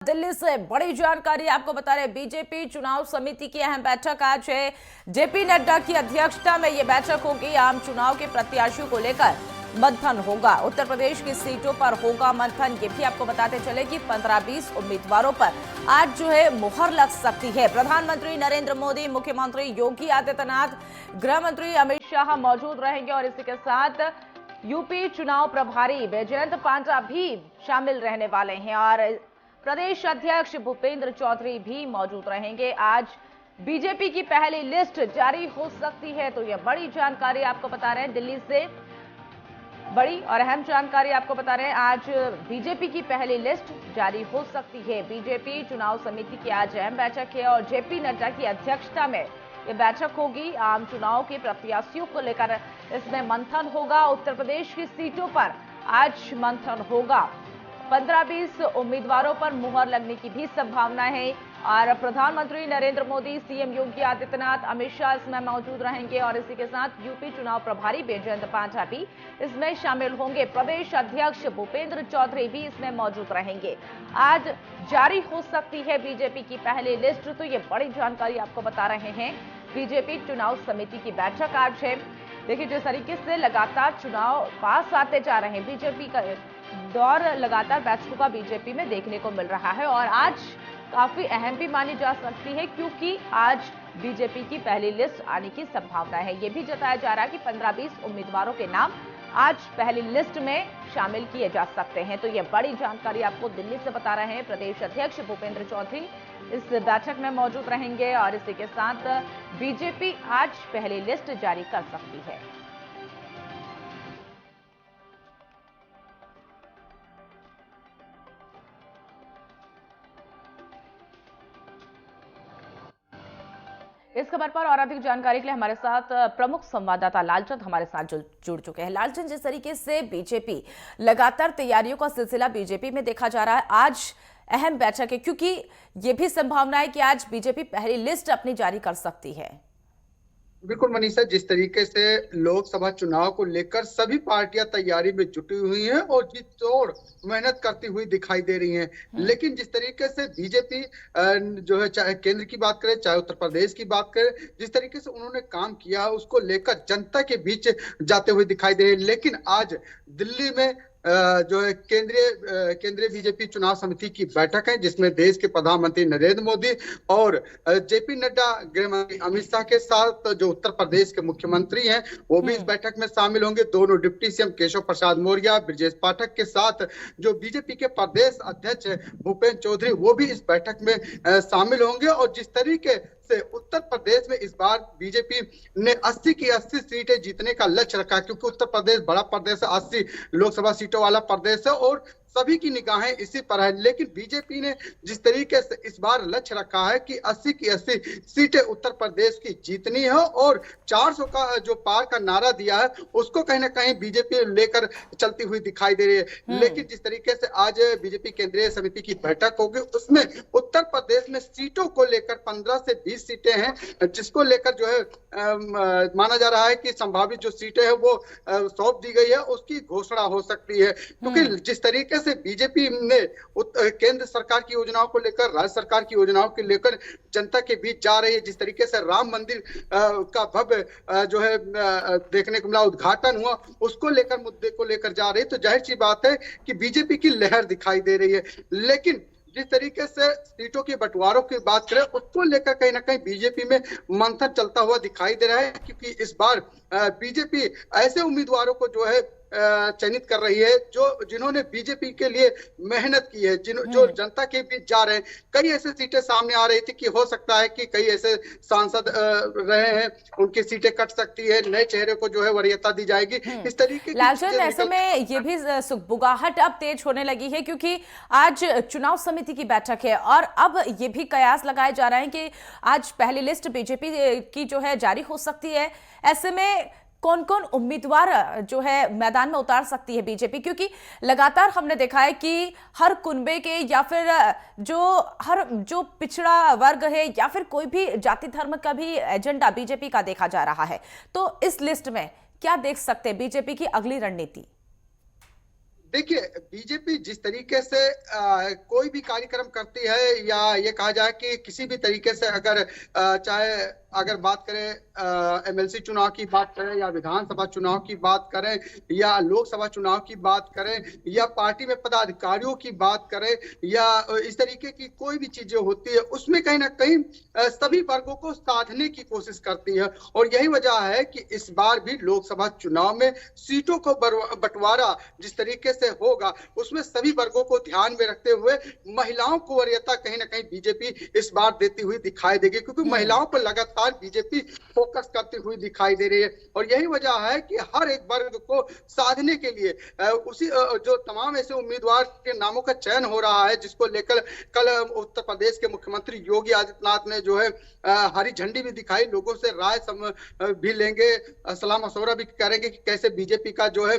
दिल्ली से बड़ी जानकारी आपको बता रहे, बीजेपी चुनाव समिति की अहम बैठक आज है। जेपी नड्डा की अध्यक्षता में यह बैठक होगी। आम चुनाव के प्रत्याशियों को लेकर मंथन होगा। उत्तर प्रदेश की सीटों पर होगा मंथन। ये भी आपको बताते चले कि 15-20 उम्मीदवारों पर आज जो है मुहर लग सकती है। प्रधानमंत्री नरेंद्र मोदी, मुख्यमंत्री योगी आदित्यनाथ, गृह मंत्री अमित शाह मौजूद रहेंगे और इसी के साथ यूपी चुनाव प्रभारी बैजयंत पांडा भी शामिल रहने वाले हैं और प्रदेश अध्यक्ष भूपेंद्र चौधरी भी मौजूद रहेंगे। आज बीजेपी की पहली लिस्ट जारी हो सकती है, तो यह बड़ी जानकारी आपको बता रहे हैं। दिल्ली से बड़ी और अहम जानकारी आपको बता रहे हैं, आज बीजेपी की पहली लिस्ट जारी हो सकती है। बीजेपी चुनाव समिति की आज अहम बैठक है और जेपी नड्डा की अध्यक्षता में यह बैठक होगी। आम चुनाव के प्रत्याशियों को लेकर इसमें मंथन होगा। उत्तर प्रदेश की सीटों पर आज मंथन होगा। 15-20 उम्मीदवारों पर मुहर लगने की भी संभावना है और प्रधानमंत्री नरेंद्र मोदी, सीएम योगी आदित्यनाथ, अमित शाह इसमें मौजूद रहेंगे और इसी के साथ यूपी चुनाव प्रभारी बैजयंत पांडा भी इसमें शामिल होंगे। प्रदेश अध्यक्ष भूपेंद्र चौधरी भी इसमें मौजूद रहेंगे। आज जारी हो सकती है बीजेपी की पहली लिस्ट, तो ये बड़ी जानकारी आपको बता रहे हैं। बीजेपी चुनाव समिति की बैठक आज है। देखिए, जिस तरीके से लगातार चुनाव पास आते जा रहे हैं, बीजेपी का दौर लगातार बैठकों का बीजेपी में देखने को मिल रहा है और आज काफी अहम भी मानी जा सकती है क्योंकि आज बीजेपी की पहली लिस्ट आने की संभावना है। यह भी जताया जा रहा है कि 15-20 उम्मीदवारों के नाम आज पहली लिस्ट में शामिल किए जा सकते हैं। तो यह बड़ी जानकारी आपको दिल्ली से बता रहे हैं। प्रदेश अध्यक्ष भूपेंद्र चौधरी इस बैठक में मौजूद रहेंगे और इसी के साथ बीजेपी आज पहली लिस्ट जारी कर सकती है। इस खबर पर और अधिक जानकारी के लिए हमारे साथ प्रमुख संवाददाता लालचंद हमारे साथ जुड़ चुके हैं। लालचंद, जिस तरीके से बीजेपी लगातार तैयारियों का सिलसिला बीजेपी में देखा जा रहा है, आज अहम बैठक है क्योंकि यह भी संभावना है कि आज बीजेपी पहली लिस्ट अपनी जारी कर सकती है। बिल्कुल मनीषा, जिस तरीके से लोकसभा चुनाव को लेकर सभी पार्टियां तैयारी में जुटी हुई हैं और जी तोड़ मेहनत करती हुई दिखाई दे रही हैं, लेकिन जिस तरीके से बीजेपी जो है, चाहे केंद्र की बात करें चाहे उत्तर प्रदेश की बात करें, जिस तरीके से उन्होंने काम किया उसको लेकर जनता के बीच जाते हुए दिखाई दे रहे हैं। लेकिन आज दिल्ली में जो है केंद्रीय बीजेपी चुनाव समिति की बैठक है, जिसमें देश के प्रधानमंत्री नरेंद्र मोदी और जेपी नड्डा, गृह मंत्री अमित शाह के साथ जो उत्तर प्रदेश के मुख्यमंत्री हैं वो भी इस बैठक में शामिल होंगे। दोनों डिप्टी सीएम केशव प्रसाद मौर्य, ब्रजेश पाठक के साथ जो बीजेपी के प्रदेश अध्यक्ष भूपेंद्र चौधरी वो भी इस बैठक में शामिल होंगे। और जिस तरीके से उत्तर प्रदेश में इस बार बीजेपी ने 80 की 80 सीटें जीतने का लक्ष्य रखा, क्योंकि उत्तर प्रदेश बड़ा प्रदेश है, 80 लोकसभा सीटों वाला प्रदेश है और सभी की निगाहें इसी पर है। लेकिन बीजेपी ने जिस तरीके से इस बार लक्ष्य रखा है कि 80 की 80 सीटें उत्तर प्रदेश की जीतनी है और 400 का जो पार का नारा दिया है उसको कहीं ना कहीं बीजेपी लेकर चलती हुई दिखाई दे रही है। लेकिन जिस तरीके से आज बीजेपी केंद्रीय समिति की बैठक होगी उसमें उत्तर प्रदेश में सीटों को लेकर 15 से 20 सीटें हैं, जिसको लेकर जो है माना जा रहा है कि संभावित जो सीटें हैं वो सौंप दी गई है, उसकी घोषणा हो सकती है। क्योंकि जिस तरीके से बीजेपी ने केंद्र सरकार की योजनाओं को लेकर, राज्य सरकार की योजनाओं को लेकर जनता के बीच जा रही है, जिस तरीके से राम मंदिर का भव्य जो है देखने को मिला, उद्घाटन हुआ, उसको लेकर मुद्दे को लेकर जा रही है, तो जाहिर सी बात है कि बीजेपी की लहर दिखाई दे रही है। लेकिन जिस तरीके से सीटों के बंटवारों की बात करें उसको लेकर कहीं ना कहीं बीजेपी में मंथन चलता हुआ दिखाई दे रहा है, क्योंकि इस बार बीजेपी ऐसे उम्मीदवारों को जो है चयनित कर रही है जिन्होंने बीजेपी के लिए मेहनत की है, जो जनता के बीच जा रहे हैं। कई ऐसे सीटें सामने आ रही थी कि हो सकता है कि कई ऐसे सांसद रहे हैं, उनकी सीटें कट सकती है, नए चेहरे को जो है वरीयता दी जाएगी। इस तरीके की ऐसे में ये भी सुगबुगाहट अब तेज होने लगी है क्योंकि आज चुनाव समिति की बैठक है और अब ये भी कयास लगाए जा रहे हैं कि आज पहली लिस्ट बीजेपी की जो है जारी हो सकती है। ऐसे में कौन कौन उम्मीदवार जो है मैदान में उतार सकती है बीजेपी, क्योंकि लगातार हमने देखा है कि हर कुनबे के या फिर जो पिछड़ा वर्ग है या फिर कोई भी जाति धर्म का भी एजेंडा बीजेपी का देखा जा रहा है। तो इस लिस्ट में क्या देख सकते हैं बीजेपी की अगली रणनीति? देखिए, बीजेपी जिस तरीके से कोई भी कार्यक्रम करती है, या ये कहा जाए कि किसी भी तरीके से अगर चाहे अगर बात करें एमएलसी चुनाव की बात करें, या विधानसभा चुनाव की बात करें, या लोकसभा चुनाव की बात करें, या पार्टी में पदाधिकारियों की बात करें, या इस तरीके की कोई भी चीजें होती है, उसमें कहीं ना कहीं सभी वर्गों को साधने की कोशिश करती है। और यही वजह है कि इस बार भी लोकसभा चुनाव में सीटों को बंटवारा जिस तरीके से होगा, उसमें सभी वर्गों को ध्यान में रखते हुए महिलाओं को वरीयता कहीं ना कहीं बीजेपी इस बार देती हुई दिखाई देगी, क्योंकि महिलाओं पर लगातार बीजेपी फोकस करती हुई दिखाई दे रही है। और यही वजह है कि हर एक वर्ग को साधने के लिए उसी जो तमाम ऐसे उम्मीदवार के नामों का चयन हो रहा है, जिसको लेकर कल उत्तर प्रदेश के मुख्यमंत्री योगी आदित्यनाथ ने जो है हरी झंडी भी दिखाई, लोगों से राय भी लेंगे, सलाह मशवरा भी करेंगे कि कैसे बीजेपी का जो है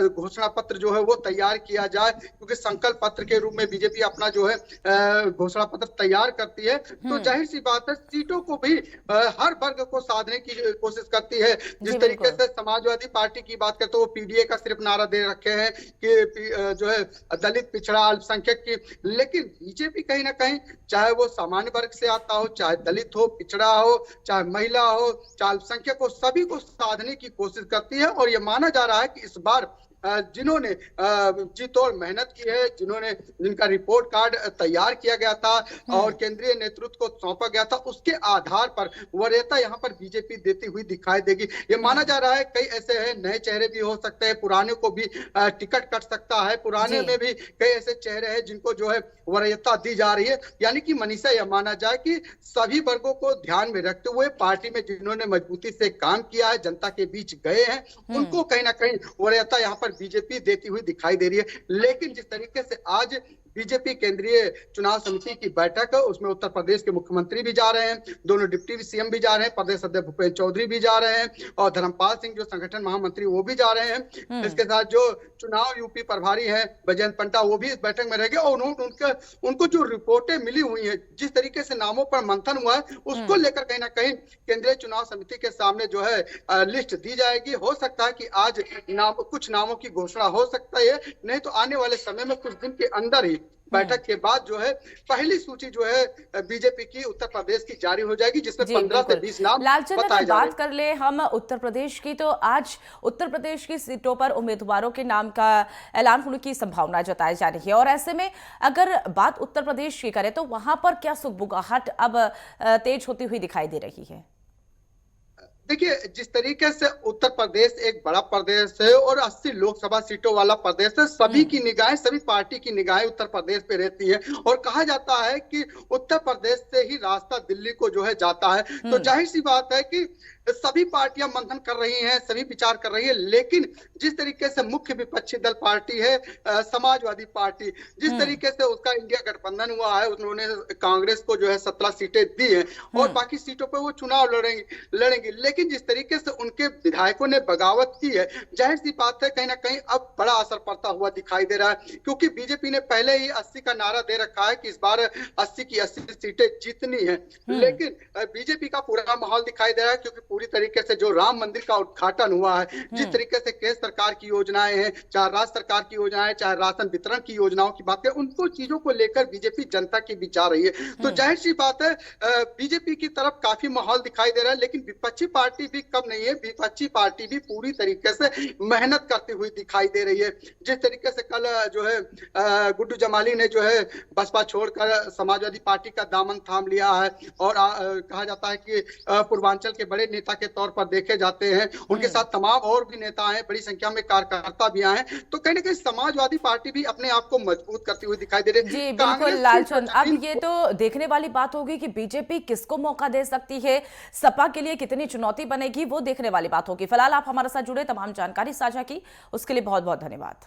घोषणा पत्र जो है वो तैयार किया जाए, क्योंकि संकल्प पत्र के रूप में बीजेपी अपना जो है घोषणा पत्र तैयार करती है। तो जाहिर सी बात है, सीटों को भी हर वर्ग को साधने की कोशिश करती है। जिस तरीके से समाजवादी पार्टी की बात करते, वो पीडीए का सिर्फ नारा दे रखे हैं कि जो है दलित, पिछड़ा, अल्पसंख्यक की, लेकिन बीजेपी कहीं ना कहीं चाहे वो सामान्य वर्ग से आता हो, चाहे दलित हो, पिछड़ा हो, चाहे महिला हो, चाहे अल्पसंख्यक हो, सभी को साधने की कोशिश करती है। और ये माना जा रहा है कि इस बार जिन्होंने जी तोड़ मेहनत की है, जिनका रिपोर्ट कार्ड तैयार किया गया था और केंद्रीय नेतृत्व को सौंपा गया था, उसके आधार पर वरीयता यहाँ पर बीजेपी देती हुई दिखाई देगी। ये माना जा रहा है कई ऐसे हैं, नए चेहरे भी हो सकते हैं, पुराने को भी टिकट कट सकता है, पुराने में भी कई ऐसे चेहरे हैं जिनको जो है वरीयता दी जा रही है। यानी कि मनीषा, यह माना जाए कि सभी वर्गों को ध्यान में रखते हुए पार्टी में जिन्होंने मजबूती से काम किया है, जनता के बीच गए हैं, उनको कहीं ना कहीं वरीयता यहाँ पर बीजेपी देती हुई दिखाई दे रही है। लेकिन जिस तरीके से आज बीजेपी केंद्रीय चुनाव समिति की बैठक है, उसमें उत्तर प्रदेश के मुख्यमंत्री भी जा रहे हैं, दोनों डिप्टी सीएम भी जा रहे हैं, प्रदेश अध्यक्ष भूपेंद्र चौधरी भी जा रहे हैं, और धर्मपाल सिंह जो संगठन महामंत्री वो भी जा रहे हैं। इसके साथ जो चुनाव यूपी प्रभारी है बैजयंत पंडा, वो भी इस बैठक में रहेंगे। और उनको जो रिपोर्टें मिली हुई है, जिस तरीके से नामों पर मंथन हुआ है, उसको लेकर कहीं ना कहीं केंद्रीय चुनाव समिति के सामने जो है लिस्ट दी जाएगी। हो सकता है कि आज कुछ नामों की घोषणा हो सकता है, नहीं तो आने वाले समय में कुछ दिन के अंदर ही बैठक के बाद जो है पहली सूची जो है बीजेपी की उत्तर प्रदेश की जारी हो जाएगी, जिसमें 15 से 20 नाम लालचंद, बताए जा रहे हैं। बात कर ले हम उत्तर प्रदेश की, तो आज उत्तर प्रदेश की सीटों पर उम्मीदवारों के नाम का ऐलान होने की संभावना जताई जा रही है, और ऐसे में अगर बात उत्तर प्रदेश की करें तो वहां पर क्या सुगबुगाहट अब तेज होती हुई दिखाई दे रही है? देखिए, जिस तरीके से उत्तर प्रदेश एक बड़ा प्रदेश है और 80 लोकसभा सीटों वाला प्रदेश है, सभी की निगाहें, सभी पार्टी की निगाहें उत्तर प्रदेश पे रहती है। और कहा जाता है कि उत्तर प्रदेश से ही रास्ता दिल्ली को जो है जाता है। तो जाहिर सी बात है कि सभी पार्टियां मंथन कर रही हैं, सभी विचार कर रही है, लेकिन जिस तरीके से मुख्य विपक्षी दल पार्टी है समाजवादी पार्टी, जिस तरीके से उसका इंडिया गठबंधन हुआ है, उन्होंने कांग्रेस को जो है 17 सीटें दी हैं और बाकी सीटों पर वो चुनाव लड़ेंगे। लेकिन जिस तरीके से उनके विधायकों ने बगावत की है, जाहिर सी बात है कहीं ना कहीं अब बड़ा असर पड़ता हुआ दिखाई दे रहा है, क्योंकि बीजेपी ने पहले ही 80 का नारा दे रखा है कि इस बार 80 की 80 सीटें जीतनी है। लेकिन बीजेपी का पूरा माहौल दिखाई दे रहा है, क्योंकि पूरी तरीके से जो राम मंदिर का उद्घाटन हुआ है, जिस तरीके से केंद्र सरकार की योजनाएं हैं, चाहे राज्य सरकार की योजनाएं, चाहे राशन वितरण की योजनाओं की बात करें, उनको चीजों को लेकर बीजेपी जनता के बीच जा रही है। तो जाहिर सी बात है बीजेपी की तरफ काफी माहौल दिखाई दे रहा है, लेकिन विपक्षी पार्टी भी कम नहीं है, विपक्षी पार्टी भी पूरी तरीके से मेहनत करती हुई दिखाई दे रही है। जिस तरीके से कल जो है गुड्डू जमाली ने जो है बसपा छोड़कर समाजवादी पार्टी का दामन थाम लिया है, और कहा जाता है कि पूर्वांचल के बड़े नेता के तौर पर देखे जाते हैं, उनके साथ तमाम और भी नेता हैं, बड़ी संख्या में कार्यकर्ता भी आए हैं। तो कहीं ना कहीं समाजवादी पार्टी भी अपने आप को मजबूत करती हुई दिखाई दे रही है। जी बिल्कुल लालचंद, अब ये तो देखने वाली बात होगी कि बीजेपी किसको मौका दे सकती है, सपा के लिए कितनी चुनौती बनेगी, वो देखने वाली बात होगी। फिलहाल आप हमारे साथ जुड़े, तमाम जानकारी साझा की, उसके लिए बहुत बहुत धन्यवाद।